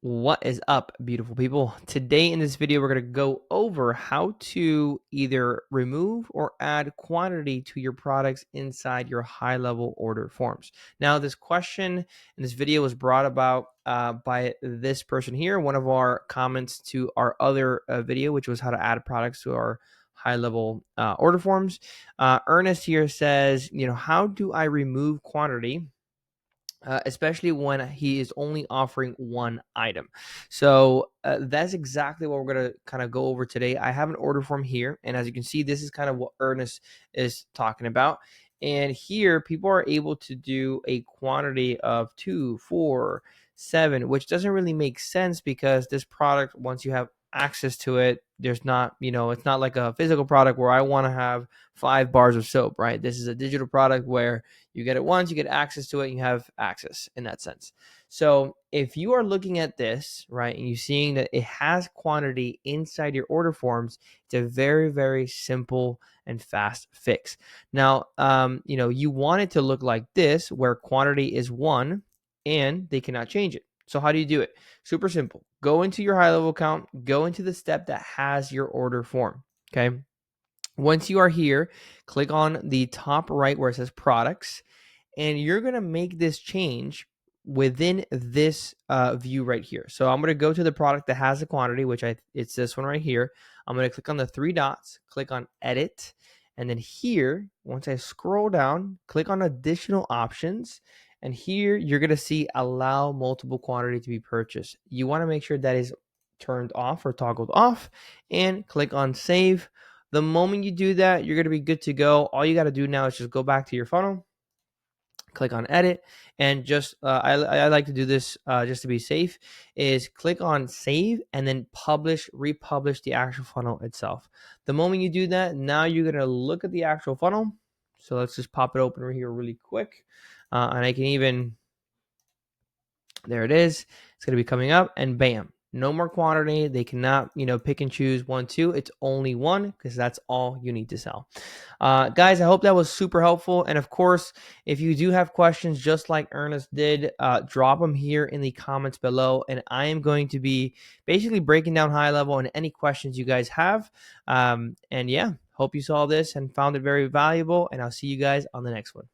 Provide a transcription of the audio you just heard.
What is up, beautiful people? Today in this video, we're going to go over how to either remove or add quantity to your products inside your high-level order forms. Now, this question in this video was brought about by this person here, one of our comments to our other video, which was how to add products to our high-level order forms. Ernest here says, how do I remove quantity? Especially when he is only offering one item. So that's exactly what we're going to kind of go over today. I have an order form here, and as you can see, this is kind of what Ernest is talking about. And here, people are able to do a quantity of 2, 4, 7, which doesn't really make sense because this product, once you have access to it, there's not, it's not like a physical product where I want to have 5 bars of soap, right? This is a digital product where you get it once, you get access to it, and you have access in that sense. So if you are looking at this, right, and you're seeing that it has quantity inside your order forms, it's a very, very simple and fast fix. Now, you want it to look like this, where quantity is 1 and they cannot change it. So how do you do it? Super simple. Go into your HighLevel account, go into the step that has your order form, okay? Once you are here, click on the top right where it says products, and you're going to make this change within this view right here. So I'm going to go to the product that has the quantity, which it's this one right here. I'm going to click on the 3 dots, click on edit, and then here, once I scroll down, click on additional options, and here you're going to see allow multiple quantity to be purchased. You want to make sure that is turned off or toggled off, and click on save. The moment you do that, you're going to be good to go. All you got to do now is just go back to your funnel, click on edit, and just I like to do this just to be safe, is click on save and then republish the actual funnel itself. The moment you do that, now you're going to look at the actual funnel. So let's just pop it open right here really quick, and I can even, there it is, it's going to be coming up, and bam, no more quantity. They cannot, pick and choose 1, 2. It's only 1 because that's all you need to sell. Guys, I hope that was super helpful. And of course, if you do have questions, just like Ernest did, drop them here in the comments below. And I am going to be basically breaking down HighLevel and any questions you guys have. And yeah, hope you saw this and found it very valuable. And I'll see you guys on the next one.